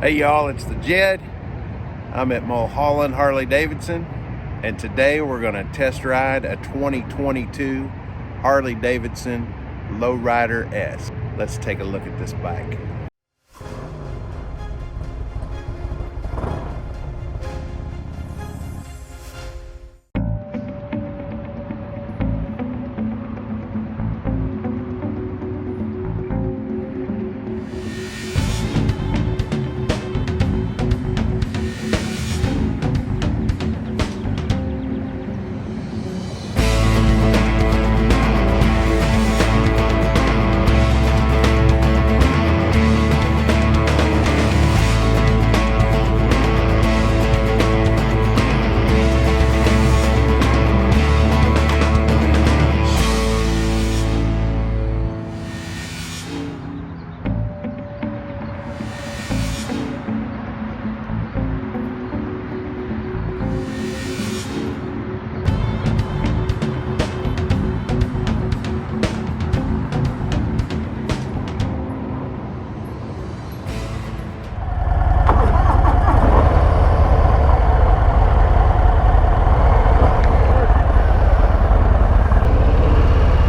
Hey y'all, it's the Jed. I'm at Mulholland Harley Davidson, and today we're going to test ride a 2022 Harley Davidson Lowrider S. Let's take a look at this bike.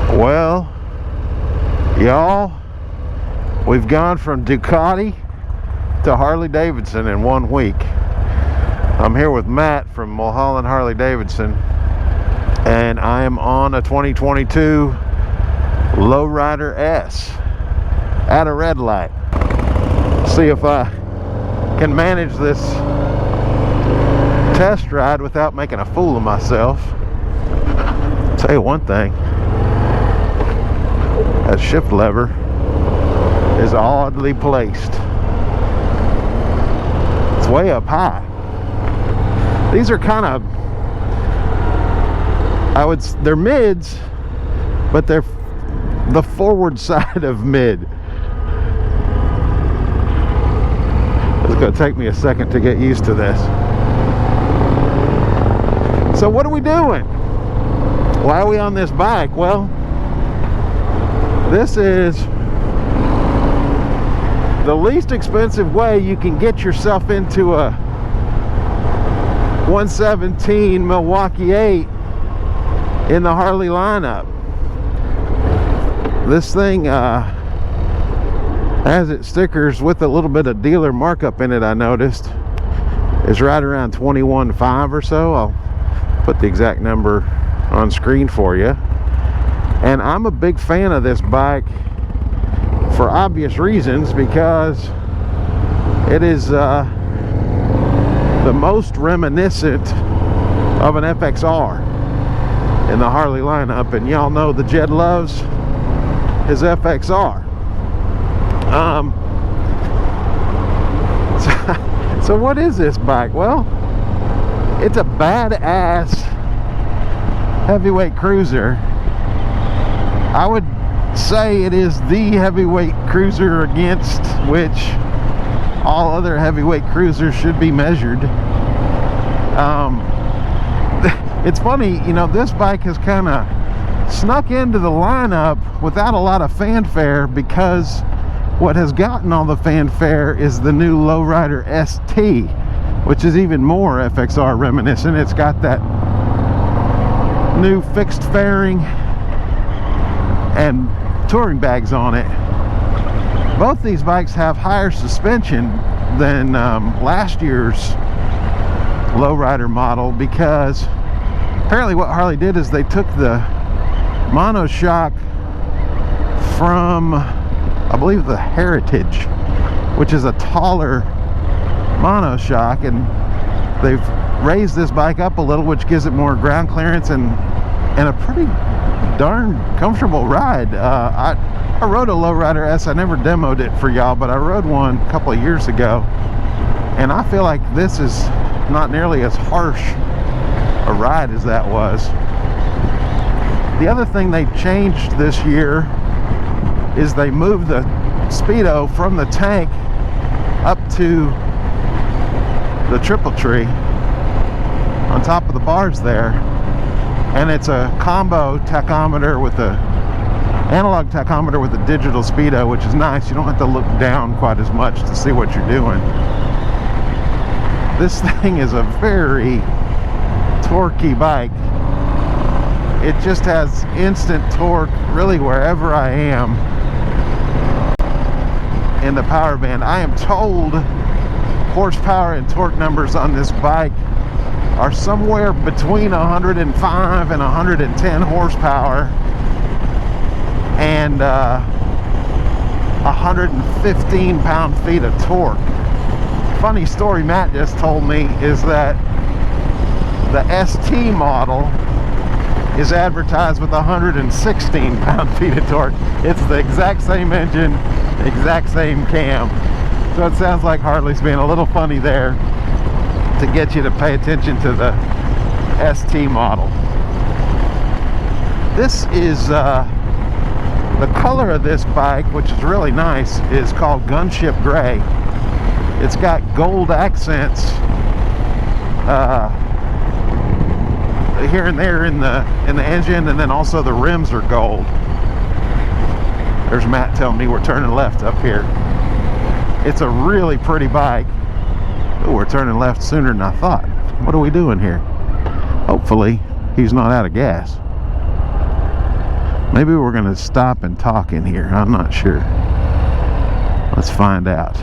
Well, y'all, we've gone from Ducati to Harley Davidson in 1 week. I'm here with Matt from Mulholland Harley Davidson, and I am on a 2022 Lowrider S at a red light. See if I can manage this test ride without making a fool of myself. Tell you one thing, that shift lever is oddly placed. It's way up high. These are kind of, they're mids, but they're the forward side of mid. It's gonna take me a second to get used to this. So what are we doing? Why are we on this bike? Well, this is the least expensive way you can get yourself into a 117 Milwaukee 8 in the Harley lineup. This thing has its stickers with a little bit of dealer markup in it. I noticed it's right around 21.5 or so. I'll put the exact number on screen for you. And I'm a big fan of this bike for obvious reasons, because it is the most reminiscent of an FXR in the Harley lineup, and y'all know the Jed loves his FXR. So what is this bike? Well, it's a badass heavyweight cruiser. I would say it is the heavyweight cruiser against which all other heavyweight cruisers should be measured. It's funny, you know, this bike has kind of snuck into the lineup without a lot of fanfare, because what has gotten all the fanfare is the new Lowrider ST, which is even more FXR reminiscent. It's got that new fixed fairing and touring bags on it. Both these bikes have higher suspension than last year's Lowrider model, because apparently what Harley did is they took the monoshock from, I believe, the Heritage, which is a taller monoshock, and they've raised this bike up a little, which gives it more ground clearance and a pretty darn comfortable ride. I rode a Lowrider S. I never demoed it for y'all, but I rode one a couple of years ago, and I feel like this is not nearly as harsh a ride as that was. The other thing they changed this year is they moved the speedo from the tank up to the triple tree on top of the bars there, and it's a combo tachometer with a analog tachometer with a digital speedo, which is nice. You don't have to look down quite as much to see what you're doing. This thing is a very torquey bike. It just has instant torque really wherever I am in the power band. I am told horsepower and torque numbers on this bike are somewhere between 105 and 110 horsepower and 115 pound-feet of torque. Funny story Matt just told me is that the ST model is advertised with 116 pound-feet of torque. It's the exact same engine, exact same cam. So it sounds like Harley's being a little funny there to get you to pay attention to the ST model. This is the color of this bike, which is really nice, is called Gunship Gray. It's got gold accents here and there in the engine, and then also the rims are gold. There's Matt telling me we're turning left up here. It's a really pretty bike. Oh, we're turning left sooner than I thought. What are we doing here? Hopefully he's not out of gas. Maybe we're going to stop and talk in here. I'm not sure. Let's find out.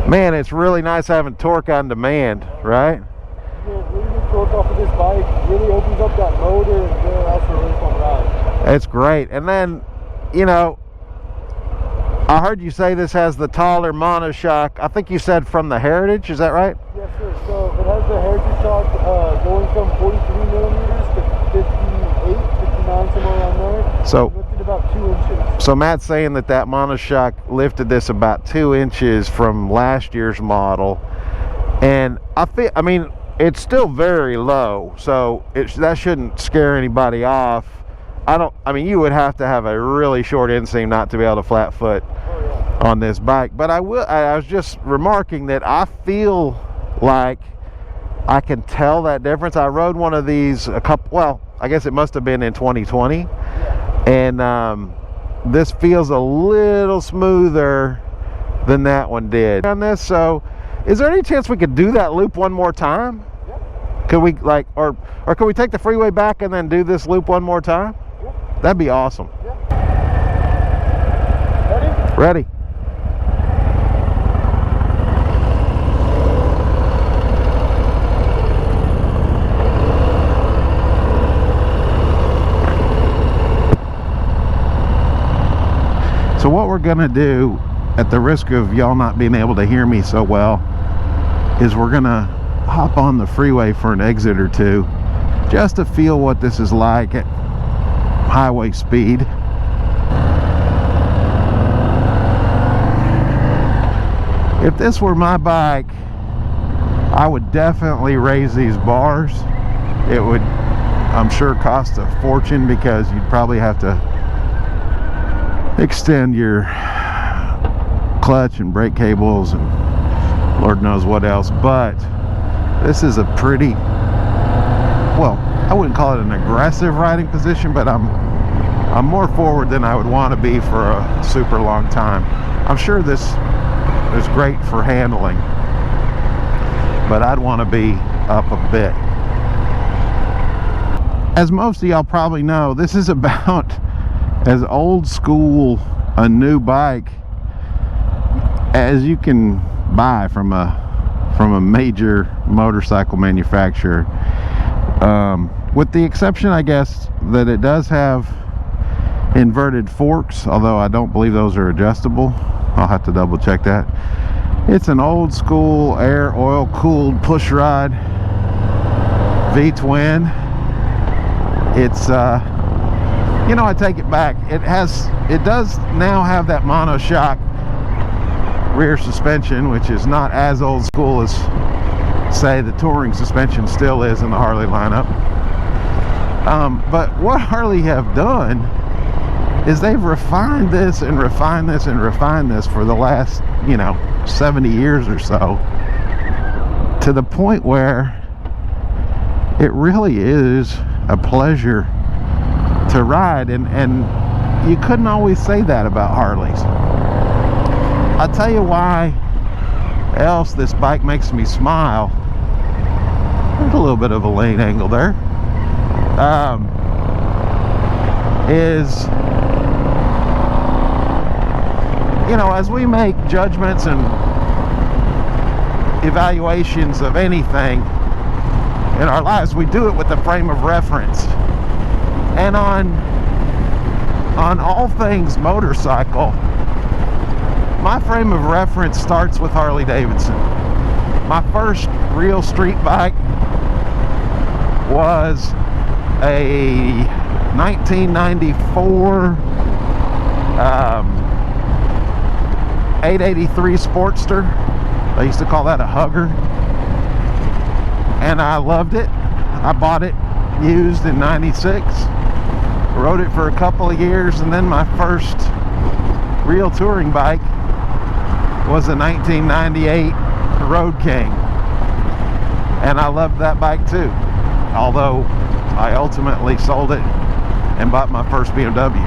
Man, it's really nice having torque on demand, right? Yeah, really good torque off of this bike. Really opens up that motor and that's a really fun ride. It's great. And then, you know, I heard you say this has the taller monoshock. I think you said from the Heritage, is that right? Yes, sir. So it has the Heritage shock going from 43 millimeters to 58, 59, somewhere around there. So lifted about 2 inches. So Matt's saying that monoshock lifted this about 2 inches from last year's model, and I mean it's still very low, so that shouldn't scare anybody off. I mean you would have to have a really short inseam not to be able to flat foot on this bike. But I was just remarking that I feel like I can tell that difference. I rode one of these I guess it must have been in 2020, and this feels a little smoother than that one did on this. So is there any chance we could do that loop one more time? Yeah. Could we or could we take the freeway back and then do this loop one more time? Yeah. That'd be awesome. Yeah. Ready? Ready. So what we're gonna do, at the risk of y'all not being able to hear me so well, is we're gonna hop on the freeway for an exit or two just to feel what this is like at highway speed. If this were my bike, I would definitely raise these bars. It would, I'm sure, cost a fortune because you'd probably have to extend your clutch and brake cables and Lord knows what else. But this is a pretty, well, I wouldn't call it an aggressive riding position, but I'm more forward than I would want to be for a super long time. I'm sure this is great for handling, but I'd want to be up a bit. As most of y'all probably know, this is about as old school a new bike as you can buy from a major motorcycle manufacturer, with the exception, I guess, that it does have inverted forks, although I don't believe those are adjustable. I'll have to double check that. It's an old school air oil cooled push rod V-twin. It's you know, I take it back. It does now have that monoshock rear suspension, which is not as old school as, say, the touring suspension still is in the Harley lineup. But what Harley have done is they've refined this and refined this and refined this for the last, 70 years or so, to the point where it really is a pleasure to ride, and you couldn't always say that about Harleys. I'll tell you why else this bike makes me smile. There's a little bit of a lane angle there. Is, you know, as we make judgments and evaluations of anything in our lives, we do it with a frame of reference. And on all things motorcycle, my frame of reference starts with Harley Davidson. My first real street bike was a 1994 883 Sportster. I used to call that a hugger, and I loved it. I bought it used in '96, rode it for a couple of years, and then my first real touring bike was a 1998 Road King, and I loved that bike too, although I ultimately sold it and bought my first BMW.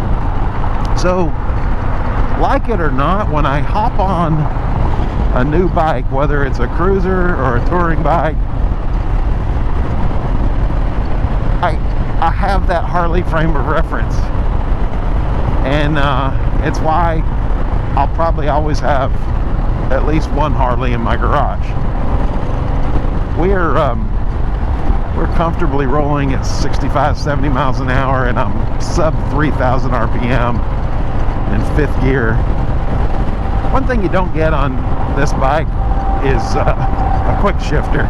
So, like it or not, when I hop on a new bike, whether it's a cruiser or a touring bike, I have that Harley frame of reference, and it's why I'll probably always have at least one Harley in my garage. We're comfortably rolling at 65-70 miles an hour, and I'm sub 3,000 RPM in 5th gear. One thing you don't get on this bike is a quick shifter.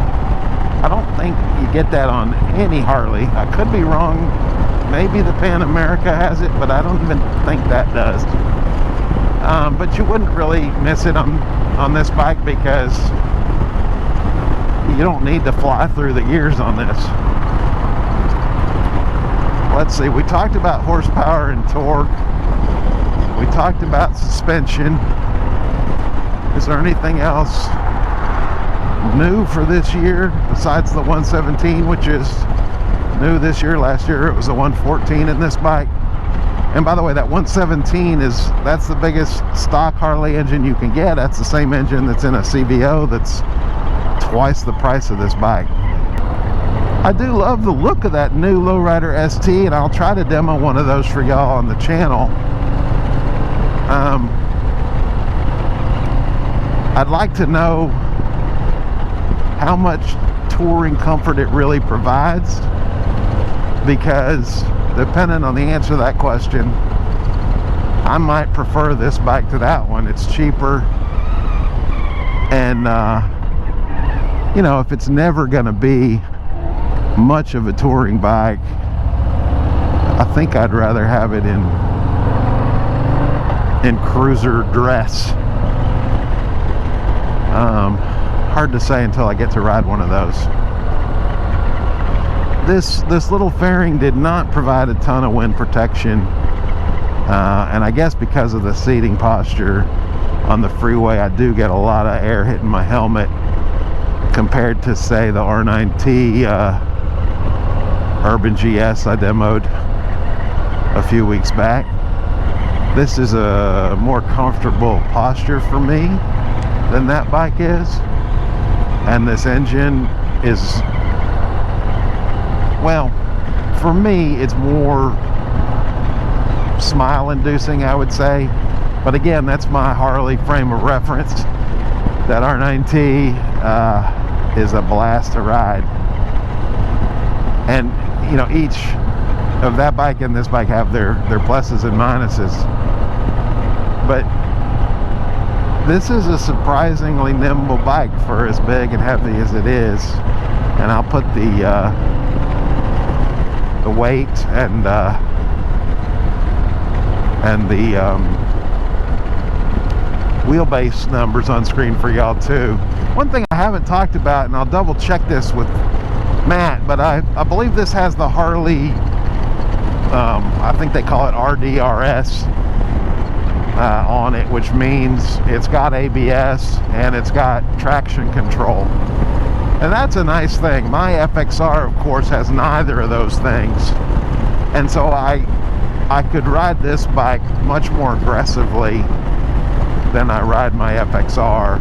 I don't think you get that on any Harley. I could be wrong. Maybe the Pan America has it, but I don't even think that does. But you wouldn't really miss it on this bike, because you don't need to fly through the gears on this. Let's see, we talked about horsepower and torque. We talked about suspension. Is there anything else new for this year besides the 117, which is new this year? Last year it was a 114 in this bike. And by the way, that 117 that's the biggest stock Harley engine you can get. That's the same engine that's in a CVO that's twice the price of this bike. I do love the look of that new Lowrider ST, and I'll try to demo one of those for y'all on the channel. I'd like to know how much touring comfort it really provides, because depending on the answer to that question, I might prefer this bike to that one. It's cheaper, and you know, if it's never gonna be much of a touring bike, I think I'd rather have it in cruiser dress. Hard to say until I get to ride one of those. This little fairing did not provide a ton of wind protection, and I guess because of the seating posture on the freeway, I do get a lot of air hitting my helmet compared to, say, the R9T Urban GS I demoed a few weeks back. This is a more comfortable posture for me than that bike is, and this engine is, well, for me it's more smile inducing, I would say. But again, that's my Harley frame of reference. That R9T is a blast to ride, and you know, each of that bike and this bike have their pluses and minuses, but this is a surprisingly nimble bike for as big and heavy as it is. And I'll put the weight and the wheelbase numbers on screen for y'all too. One thing I haven't talked about, and I'll double check this with Matt, but I believe this has the Harley, I think they call it RDRS on it, which means it's got ABS and it's got traction control, and that's a nice thing. My FXR, of course, has neither of those things, and so I could ride this bike much more aggressively than I ride my FXR.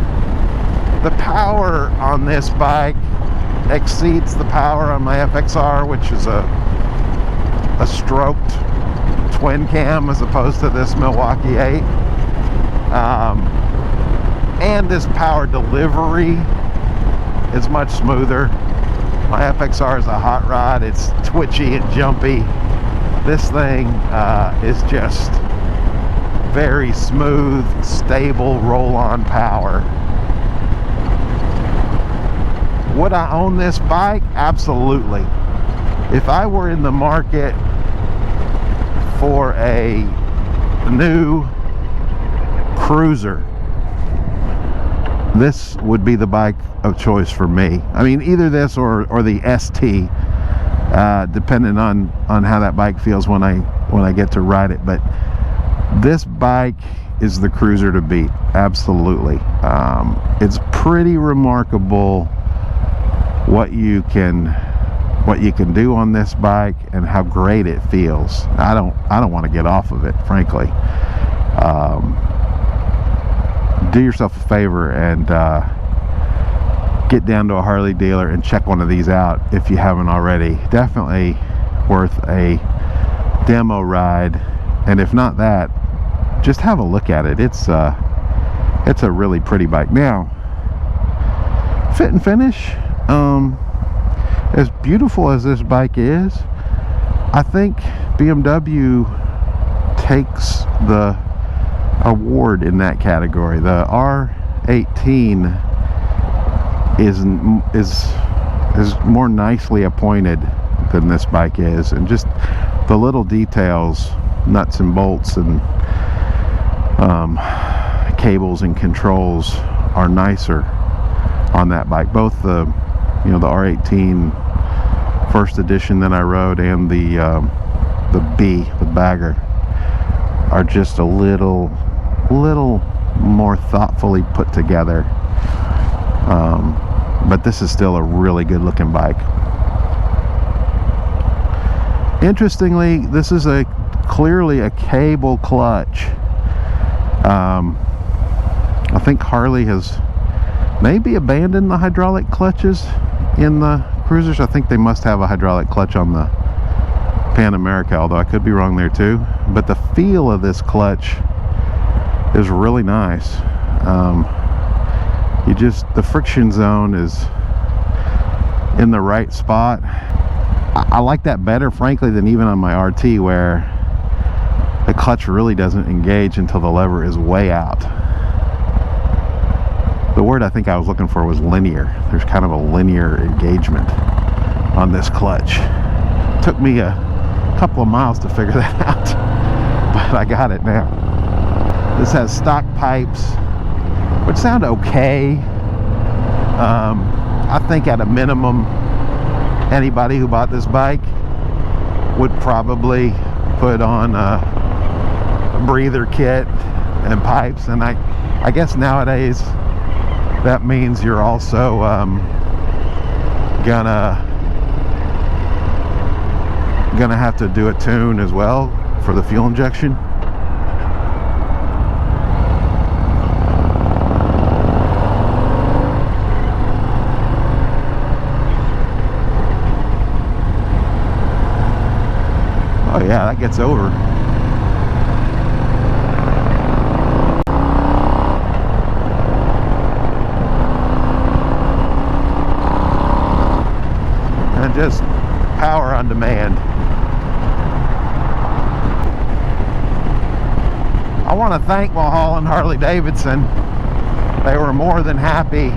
the power on this bike exceeds the power on my FXR, which is a stroked twin cam as opposed to this Milwaukee 8. And this power delivery is much smoother. My FXR is a hot rod. It's twitchy and jumpy. This thing is just very smooth, stable roll-on power. Would I own this bike? Absolutely. If I were in the market for a new cruiser, this would be the bike of choice for me. I mean, either this or the ST, depending on how that bike feels when I get to ride it. But this bike is the cruiser to beat. Absolutely. It's pretty remarkable what you can do on this bike and how great it feels. I don't want to get off of it, frankly. Do yourself a favor and get down to a Harley dealer and check one of these out if you haven't already. Definitely worth a demo ride, and if not that, just have a look at it. It's a really pretty bike. Now, fit and finish, as beautiful as this bike is, I think BMW takes the award in that category. The R18 is more nicely appointed than this bike is, and just the little details, nuts and bolts and cables and controls are nicer on that bike. Both the the R18 first edition that I rode and the B, the bagger, are just a little more thoughtfully put together. But this is still a really good looking bike. Interestingly, this is clearly a cable clutch. I think Harley has maybe abandoned the hydraulic clutches in the cruisers. I think they must have a hydraulic clutch on the Pan America, although I could be wrong there too. But the feel of this clutch is really nice. The friction zone is in the right spot. I like that better, frankly, than even on my RT, where the clutch really doesn't engage until the lever is way out. The word I think I was looking for was linear. There's kind of a linear engagement on this clutch. It took me a couple of miles to figure that out, but I got it now. This has stock pipes, which sound okay. I think at a minimum, anybody who bought this bike would probably put on a breather kit and pipes, and I guess nowadays that means you're also gonna have to do a tune as well for the fuel injection. Oh yeah, that gets over. And just power on demand. I want to thank Mulholland Harley Davidson. They were more than happy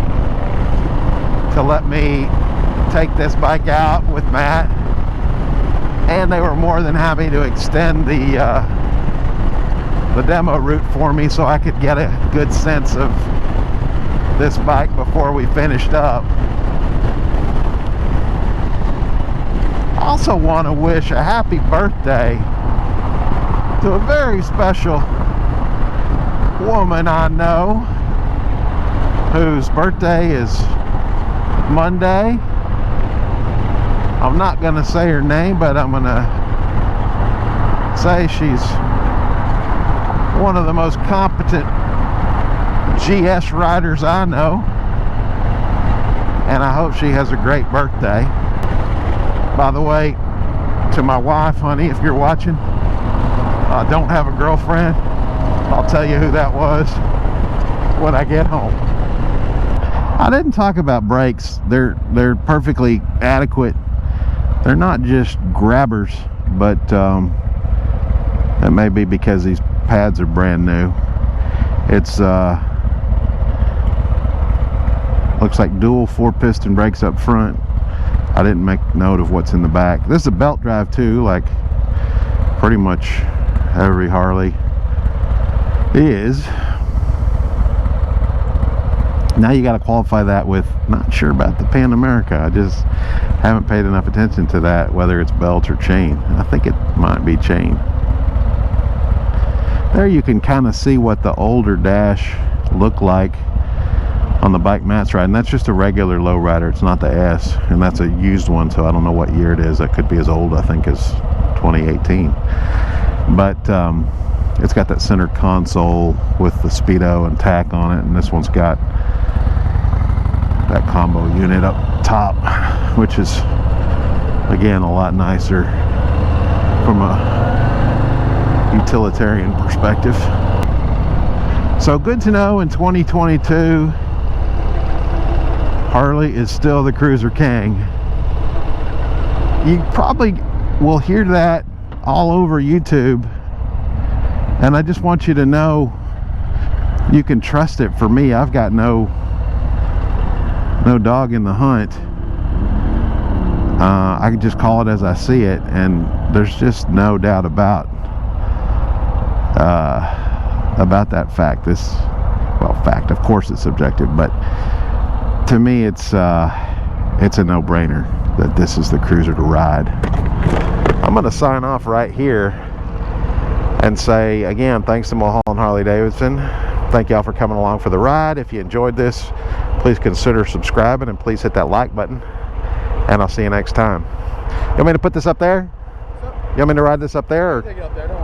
to let me take this bike out with Matt, and they were more than happy to extend the demo route for me so I could get a good sense of this bike before we finished up. I also want to wish a happy birthday to a very special woman I know whose birthday is Monday. I'm not going to say her name, but I'm going to say she's one of the most competent GS riders I know. and I hope she has a great birthday. By the way, to my wife, honey, if you're watching, I don't have a girlfriend. I'll tell you who that was when I get home. I didn't talk about brakes. They're perfectly adequate. They're not just grabbers, but that may be because these pads are brand new. It's looks like dual 4-piston brakes up front. I didn't make note of what's in the back. This is a belt drive too, like pretty much every Harley is. Now you got to qualify that with not sure about the Pan America. I just haven't paid enough attention to that, whether it's belt or chain. I think it might be chain. There you can kind of see what the older dash looked like on the bike Matt's riding. That's just a regular Lowrider. It's not the S, and that's a used one, so I don't know what year it is. That could be as old, I think, as 2018. But it's got that center console with the speedo and tack on it, and this one's got that combo unit up top, which is again a lot nicer from a utilitarian perspective. So good to know in 2022 Harley is still the cruiser king. You probably will hear that all over YouTube, and I just want you to know you can trust it. For me, I've got no dog in the hunt. I can just call it as I see it, and there's just no doubt about that fact. Fact, of course it's subjective, but to me it's a no-brainer that this is the cruiser to ride. I'm going to sign off right here and say again, thanks to Mulholland Harley Davidson. Thank y'all for coming along for the ride. If you enjoyed this, please consider subscribing and please hit that like button, and I'll see you next time. You want me to put this up there? You want me to ride this up there? Or?